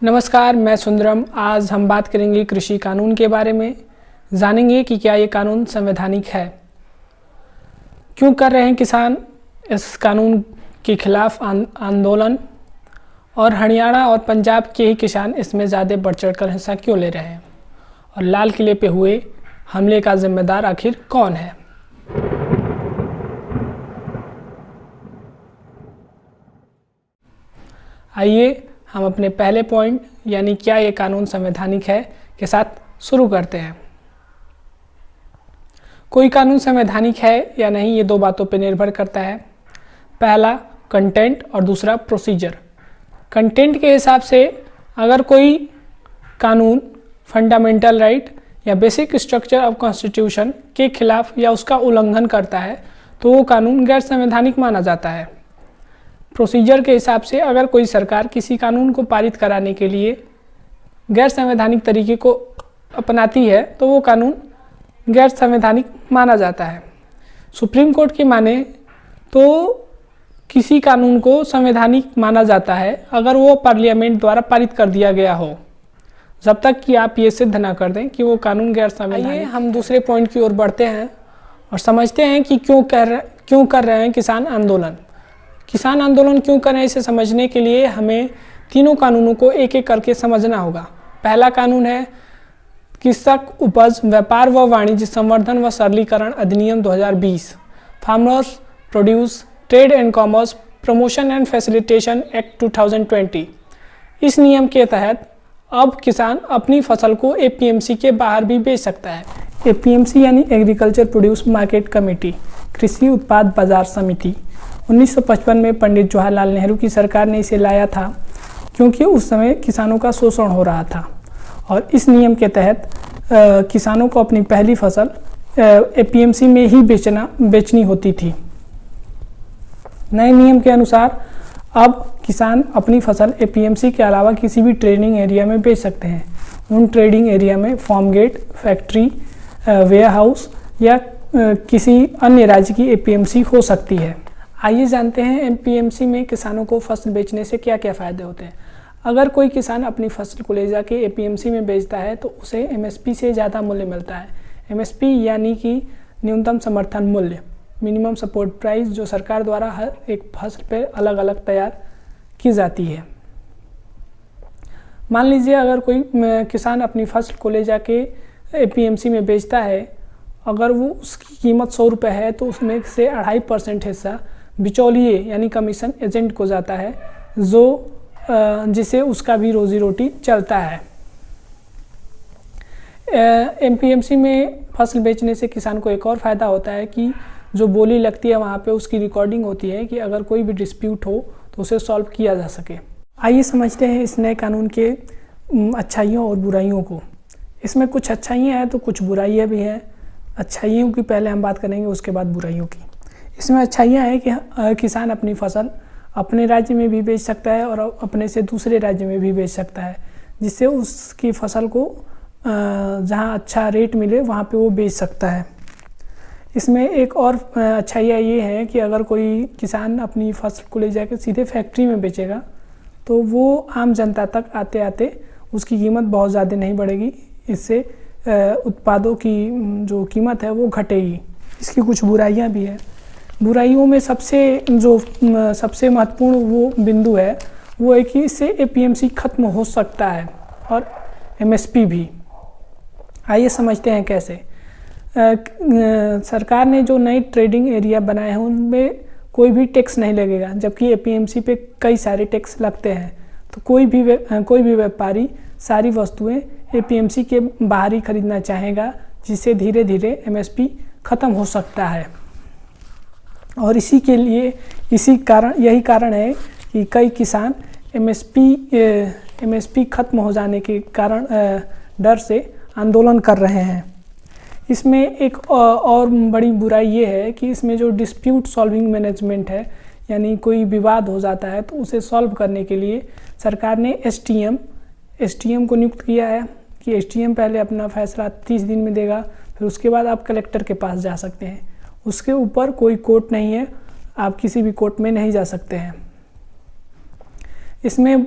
नमस्कार, मैं सुंदरम। आज हम बात करेंगे कृषि कानून के बारे में। जानेंगे कि क्या ये कानून संवैधानिक है, क्यों कर रहे हैं किसान इस कानून के खिलाफ आंदोलन, और हरियाणा और पंजाब के ही किसान इसमें ज़्यादा बढ़ चढ़ कर हिस्सा क्यों ले रहे हैं, और लाल किले पे हुए हमले का जिम्मेदार आखिर कौन है। आइए हम अपने पहले पॉइंट यानी क्या ये कानून संवैधानिक है के साथ शुरू करते हैं। कोई कानून संवैधानिक है या नहीं, ये दो बातों पर निर्भर करता है। पहला कंटेंट और दूसरा प्रोसीजर। कंटेंट के हिसाब से अगर कोई कानून फंडामेंटल राइट या बेसिक स्ट्रक्चर ऑफ कॉन्स्टिट्यूशन के खिलाफ या उसका उल्लंघन करता है तो वो कानून गैर संवैधानिक माना जाता है। प्रोसीजर के हिसाब से अगर कोई सरकार किसी कानून को पारित कराने के लिए गैर संवैधानिक तरीके को अपनाती है तो वो कानून गैर संवैधानिक माना जाता है। सुप्रीम कोर्ट की माने तो किसी कानून को संवैधानिक माना जाता है अगर वो पार्लियामेंट द्वारा पारित कर दिया गया हो, जब तक कि आप ये सिद्ध ना कर दें कि वो कानून गैर संवैधानिक। आइए हम दूसरे पॉइंट की ओर बढ़ते हैं और समझते हैं कि क्यों कर रहे हैं किसान आंदोलन। किसान आंदोलन क्यों करें, इसे समझने के लिए हमें तीनों कानूनों को एक एक करके समझना होगा। पहला कानून है कृषक उपज व्यापार व वाणिज्य संवर्धन व सरलीकरण अधिनियम 2020, farmers produce trade and commerce promotion and facilitation act 2020। इस नियम के तहत अब किसान अपनी फसल को एपीएमसी के बाहर भी बेच सकता है। एपीएमसी यानी एग्रीकल्चर प्रोड्यूस मार्केट कमेटी, कृषि उत्पाद बाजार समिति। 1955 में पंडित जवाहरलाल नेहरू की सरकार ने इसे लाया था क्योंकि उस समय किसानों का शोषण हो रहा था और इस नियम के तहत किसानों को अपनी पहली फसल एपीएमसी में ही बेचनी होती थी। नए नियम के अनुसार अब किसान अपनी फसल एपीएमसी के अलावा किसी भी ट्रेडिंग एरिया में बेच सकते हैं। उन ट्रेडिंग एरिया में farm gate, factory, warehouse या किसी अन्य राज्य की एपीएमसी हो सकती है। आइए जानते हैं एपीएमसी में किसानों को फसल बेचने से क्या क्या फ़ायदे होते हैं। अगर कोई किसान अपनी फसल को ले जाके एपीएमसी में बेचता है तो उसे एमएसपी से ज़्यादा मूल्य मिलता है। एमएसपी यानी कि न्यूनतम समर्थन मूल्य, मिनिमम सपोर्ट प्राइस, जो सरकार द्वारा हर एक फसल पर अलग अलग तैयार की जाती है। मान लीजिए अगर कोई किसान अपनी फसल को ले जाके एपीएमसी में बेचता है, अगर वो उसकी कीमत 100 रुपये है तो उसमें से 2.5% हिस्सा बिचौलिए यानी कमीशन एजेंट को जाता है, जो जिसे उसका भी रोजी रोटी चलता है। एपीएमसी में फसल बेचने से किसान को एक और फ़ायदा होता है कि जो बोली लगती है वहाँ पे उसकी रिकॉर्डिंग होती है कि अगर कोई भी डिस्प्यूट हो तो उसे सॉल्व किया जा सके। आइए समझते हैं इस नए कानून के अच्छाइयों और बुराइयों को। इसमें कुछ अच्छाइयाँ हैं तो कुछ बुराइयाँ भी हैं। अच्छाइयों की पहले हम बात करेंगे, उसके बाद बुराइयों की। इसमें अच्छाइयाँ हैं कि किसान अपनी फसल अपने राज्य में भी बेच सकता है और अपने से दूसरे राज्य में भी बेच सकता है, जिससे उसकी फसल को जहाँ अच्छा रेट मिले वहाँ पे वो बेच सकता है। इसमें एक और अच्छाइयाँ ये है कि अगर कोई किसान अपनी फसल को ले जाकर सीधे फैक्ट्री में बेचेगा तो वो आम जनता तक आते आते उसकी कीमत बहुत ज़्यादा नहीं बढ़ेगी। इससे उत्पादों की जो कीमत है वो घटेगी। इसकी कुछ बुराइयां भी है। बुराइयों में सबसे महत्वपूर्ण वो बिंदु है वो है कि इससे एपीएमसी खत्म हो सकता है और एमएसपी भी। आइए समझते हैं कैसे। सरकार ने जो नए ट्रेडिंग एरिया बनाए हैं उनमें कोई भी टैक्स नहीं लगेगा, जबकि एपीएमसी पे कई सारे टैक्स लगते हैं। तो कोई भी व्यापारी सारी वस्तुएं एपीएमसी के बाहर ही खरीदना चाहेगा, जिससे धीरे धीरे एमएसपी खत्म हो सकता है। और यही कारण है कि कई किसान एमएसपी खत्म हो जाने के कारण डर से आंदोलन कर रहे हैं। इसमें एक और बड़ी बुराई ये है कि इसमें जो डिस्प्यूट सॉल्विंग मैनेजमेंट है, यानी कोई विवाद हो जाता है तो उसे सॉल्व करने के लिए सरकार ने एसटीएम को नियुक्त किया है कि एसटीएम पहले अपना फैसला 30 दिन में देगा, फिर उसके बाद आप कलेक्टर के पास जा सकते हैं। उसके ऊपर कोई कोर्ट नहीं है, आप किसी भी कोर्ट में नहीं जा सकते हैं। इसमें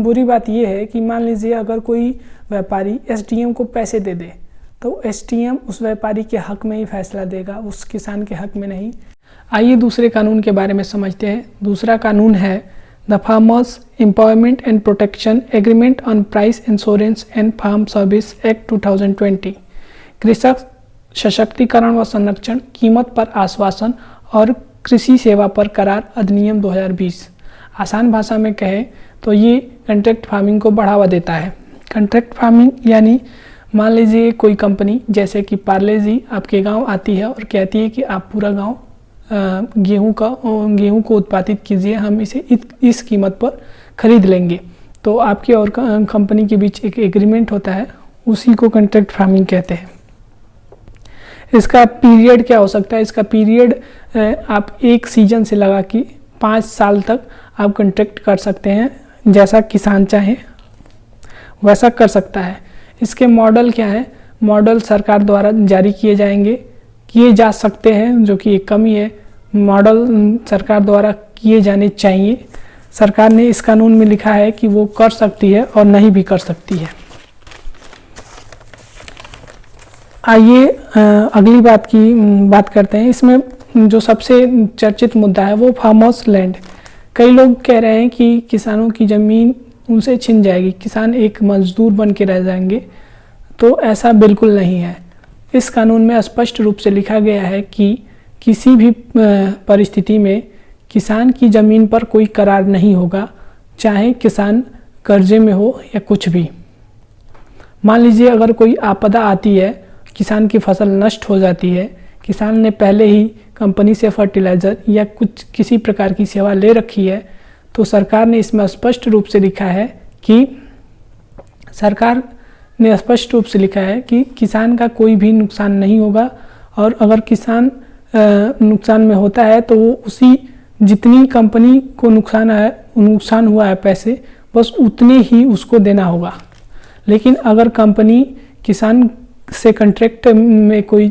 बुरी बात यह है कि मान लीजिए अगर कोई व्यापारी एसडीएम को पैसे दे दे तो एसडीएम उस व्यापारी के हक में ही फैसला देगा, उस किसान के हक में नहीं। आइए दूसरे कानून के बारे में समझते हैं। दूसरा कानून है the farmers empowerment and protection agreement on price insurance and farm service act 2020। कृषक सशक्तिकरण व संरक्षण, कीमत पर आश्वासन और कृषि सेवा पर करार अधिनियम 2020। आसान भाषा में कहें तो ये कॉन्ट्रैक्ट फार्मिंग को बढ़ावा देता है। कॉन्ट्रैक्ट फार्मिंग यानी मान लीजिए कोई कंपनी जैसे कि पार्ले जी आपके गांव आती है और कहती है कि आप पूरा गांव गेहूं को उत्पादित कीजिए, हम इसे इस कीमत पर खरीद लेंगे। तो आपके और कंपनी के बीच एक एग्रीमेंट होता है, उसी को कॉन्ट्रैक्ट फार्मिंग कहते हैं। इसका पीरियड क्या हो सकता है? इसका पीरियड आप एक सीजन से लगा कि 5 साल तक आप कॉन्ट्रैक्ट कर सकते हैं, जैसा किसान चाहे वैसा कर सकता है। इसके मॉडल क्या है? मॉडल सरकार द्वारा जारी किए जा सकते हैं, जो कि एक कमी है। मॉडल सरकार द्वारा किए जाने चाहिए। सरकार ने इस कानून में लिखा है कि वो कर सकती है और नहीं भी कर सकती है। आइए अगली बात करते हैं। इसमें जो सबसे चर्चित मुद्दा है वो फार्मर्स लैंड। कई लोग कह रहे हैं कि किसानों की ज़मीन उनसे छिन जाएगी, किसान एक मजदूर बन के रह जाएंगे। तो ऐसा बिल्कुल नहीं है। इस कानून में स्पष्ट रूप से लिखा गया है कि किसी भी परिस्थिति में किसान की ज़मीन पर कोई करार नहीं होगा, चाहे किसान कर्जे में हो या कुछ भी। मान लीजिए अगर कोई आपदा आती है, किसान की फसल नष्ट हो जाती है, किसान ने पहले ही कंपनी से फर्टिलाइज़र या किसी प्रकार की सेवा ले रखी है, तो सरकार ने इसमें स्पष्ट रूप से लिखा है कि किसान का कोई भी नुकसान नहीं होगा। और अगर किसान नुकसान में होता है तो वो उसी जितनी कंपनी को नुकसान हुआ है पैसे, बस उतने ही उसको देना होगा। लेकिन अगर कंपनी किसान से कॉन्ट्रैक्ट में कोई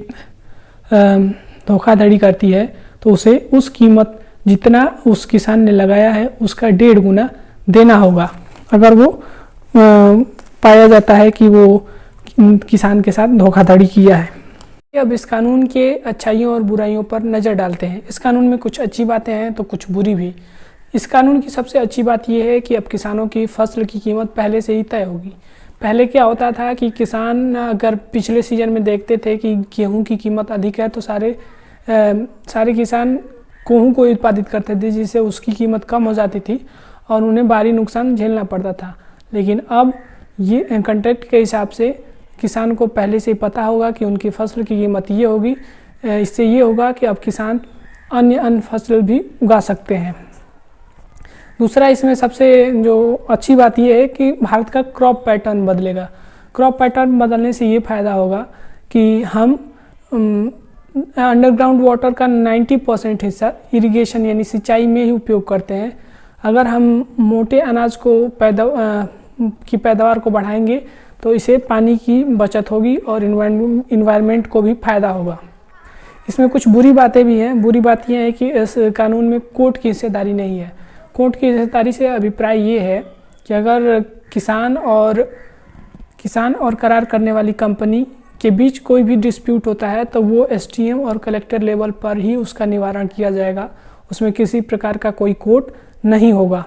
धोखाधड़ी करती है तो उसे उस कीमत जितना उस किसान ने लगाया है उसका 1.5 गुना देना होगा, अगर वो पाया जाता है कि वो किसान के साथ धोखाधड़ी किया है। अब इस कानून के अच्छाइयों और बुराइयों पर नज़र डालते हैं। इस कानून में कुछ अच्छी बातें हैं तो कुछ बुरी भी। इस कानून की सबसे अच्छी बात यह है कि अब किसानों की फसल की कीमत पहले से ही तय होगी। पहले क्या होता था कि किसान अगर पिछले सीजन में देखते थे कि गेहूं की कीमत अधिक है तो सारे किसान गेहूं को उत्पादित करते थे, जिससे उसकी कीमत कम हो जाती थी और उन्हें भारी नुकसान झेलना पड़ता था। लेकिन अब ये कॉन्ट्रैक्ट के हिसाब से किसान को पहले से ही पता होगा कि उनकी फसल की कीमत ये होगी। इससे ये होगा कि अब किसान अन्य फसल भी उगा सकते हैं। दूसरा, इसमें सबसे जो अच्छी बात यह है कि भारत का क्रॉप पैटर्न बदलेगा। क्रॉप पैटर्न बदलने से ये फ़ायदा होगा कि हम अंडरग्राउंड वाटर का 90% हिस्सा इरिगेशन यानी सिंचाई में ही उपयोग करते हैं। अगर हम मोटे अनाज को पैदावार को बढ़ाएंगे तो इसे पानी की बचत होगी और इन्वायरमेंट को भी फ़ायदा होगा। इसमें कुछ बुरी बातें भी हैं। बुरी बात यह है कि इस कानून में कोर्ट की हिस्सेदारी नहीं है। कोर्ट की हिस्सेदारी से अभिप्राय ये है कि अगर किसान और करार करने वाली कंपनी के बीच कोई भी डिस्प्यूट होता है तो वो एसडीएम और कलेक्टर लेवल पर ही उसका निवारण किया जाएगा। उसमें किसी प्रकार का कोई कोर्ट नहीं होगा।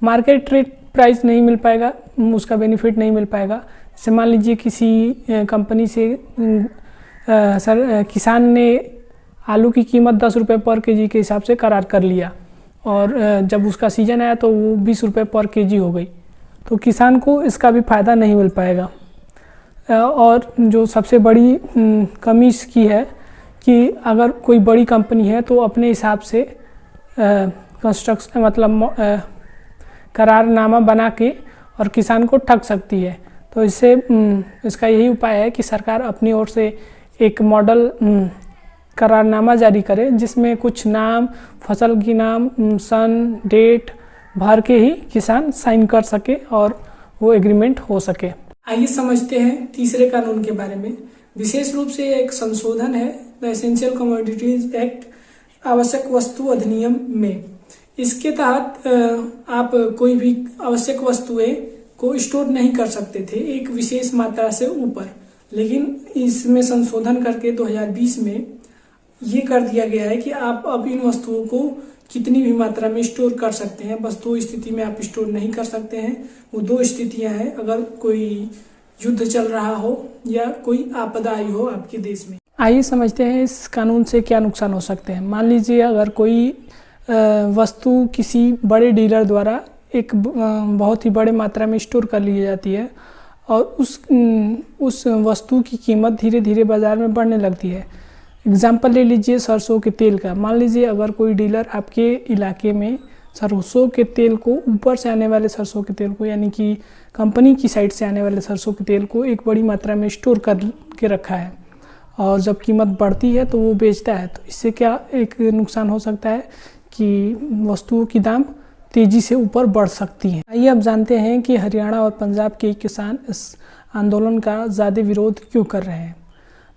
मार्केट रेट प्राइस नहीं मिल पाएगा, उसका बेनिफिट नहीं मिल पाएगा। जैसे मान लीजिए किसी कंपनी से किसान ने आलू की कीमत 10 रुपये पर केजी के हिसाब से करार कर लिया और जब उसका सीजन आया तो वो 20 रुपये पर केजी हो गई, तो किसान को इसका भी फ़ायदा नहीं मिल पाएगा। और जो सबसे बड़ी कमी इसकी है कि अगर कोई बड़ी कंपनी है तो अपने हिसाब से करारनामा बना के और किसान को ठग सकती है। तो इससे इसका यही उपाय है कि सरकार अपनी ओर से एक मॉडल करारनामा जारी करे जिसमें कुछ नाम, फसल की नाम, सन, डेट भर के ही किसान साइन कर सके और वो एग्रीमेंट हो सके। आइए समझते हैं तीसरे कानून के बारे में। विशेष रूप से एक संशोधन है द एसेंशियल कमोडिटीज एक्ट आवश्यक वस्तु अधिनियम में। इसके तहत आप कोई भी आवश्यक वस्तुएं को स्टोर नहीं कर सकते थे एक विशेष मात्रा से ऊपर, लेकिन इसमें संशोधन करके 2020 में ये कर दिया गया है कि आप अब इन वस्तुओं को कितनी भी मात्रा में स्टोर कर सकते हैं। बस 2 स्थिति में आप स्टोर नहीं कर सकते हैं। वो 2 स्थितियां हैं, अगर कोई युद्ध चल रहा हो या कोई आपदा आई हो आपके देश में। आइए समझते हैं इस कानून से क्या नुकसान हो सकते हैं। मान लीजिए अगर कोई वस्तु किसी बड़े डीलर द्वारा एक बहुत ही बड़े मात्रा में स्टोर कर ली जाती है और उस वस्तु की कीमत धीरे धीरे बाज़ार में बढ़ने लगती है। एग्जाम्पल ले लीजिए सरसों के तेल का। मान लीजिए अगर कोई डीलर आपके इलाके में सरसों के तेल को, ऊपर से आने वाले सरसों के तेल को, यानी कि कंपनी की साइड से आने वाले सरसों के तेल को एक बड़ी मात्रा में स्टोर कर के रखा है और जब कीमत बढ़ती है तो वो बेचता है। तो इससे क्या एक नुकसान हो सकता है कि वस्तुओं की दाम तेज़ी से ऊपर बढ़ सकती हैं। आइए अब जानते हैं कि हरियाणा और पंजाब के किसान इस आंदोलन का ज़्यादा विरोध क्यों कर रहे हैं।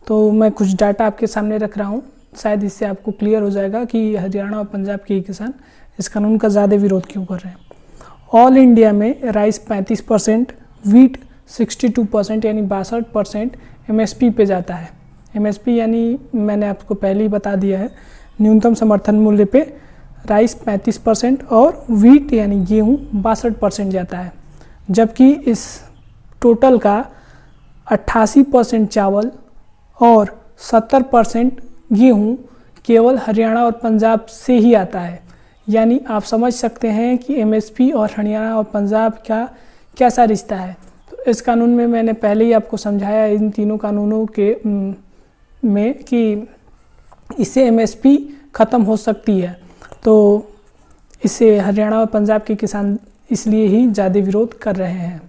तो मैं कुछ डाटा आपके सामने रख रहा हूँ, शायद इससे आपको क्लियर हो जाएगा कि हरियाणा और पंजाब के किसान इस कानून का ज़्यादा विरोध क्यों कर रहे हैं। ऑल इंडिया में राइस 35%, वीट 62% यानी 62% MSP पे जाता है। MSP यानी मैंने आपको पहले ही बता दिया है, न्यूनतम समर्थन मूल्य पे राइस 35% और वीट यानी गेहूँ 62% जाता है। जबकि इस टोटल का 88% चावल और 70% गेहूँ केवल हरियाणा और पंजाब से ही आता है। यानी आप समझ सकते हैं कि MSP और हरियाणा और पंजाब का कैसा रिश्ता है। तो इस कानून में मैंने पहले ही आपको समझाया इन तीनों कानूनों के में कि इससे MSP ख़त्म हो सकती है। तो इसे हरियाणा और पंजाब के किसान इसलिए ही ज़्यादा विरोध कर रहे हैं।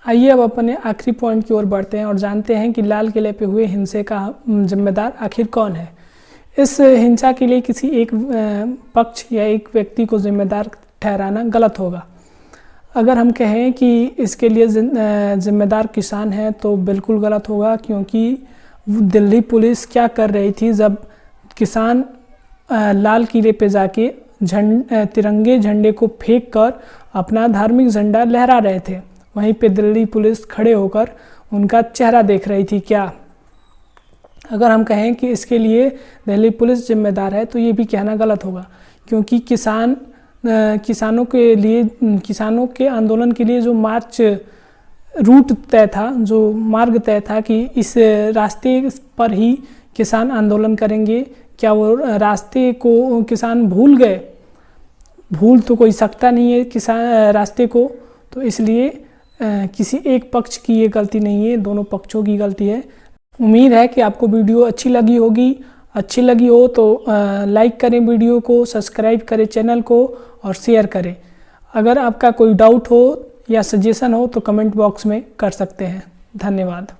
आइए अब अपने आखिरी पॉइंट की ओर बढ़ते हैं और जानते हैं कि लाल किले पे हुए हिंसा का जिम्मेदार आखिर कौन है। इस हिंसा के लिए किसी एक पक्ष या एक व्यक्ति को जिम्मेदार ठहराना गलत होगा। अगर हम कहें कि इसके लिए जिम्मेदार किसान हैं तो बिल्कुल गलत होगा, क्योंकि दिल्ली पुलिस क्या कर रही थी जब किसान लाल किले पे जाके तिरंगे झंडे को फेंक कर अपना धार्मिक झंडा लहरा रहे थे, वहीं पे दिल्ली पुलिस खड़े होकर उनका चेहरा देख रही थी क्या। अगर हम कहें कि इसके लिए दिल्ली पुलिस जिम्मेदार है तो ये भी कहना गलत होगा, क्योंकि किसानों के लिए, किसानों के आंदोलन के लिए जो मार्च रूट तय था, जो मार्ग तय था कि इस रास्ते पर ही किसान आंदोलन करेंगे, क्या वो रास्ते को किसान भूल गए? भूल तो कोई सकता नहीं है किसान रास्ते को। तो इसलिए किसी एक पक्ष की ये गलती नहीं है, दोनों पक्षों की गलती है। उम्मीद है कि आपको वीडियो अच्छी लगी होगी। अच्छी लगी हो तो लाइक करें वीडियो को, सब्सक्राइब करें चैनल को और शेयर करें। अगर आपका कोई डाउट हो या सजेशन हो तो कमेंट बॉक्स में कर सकते हैं। धन्यवाद।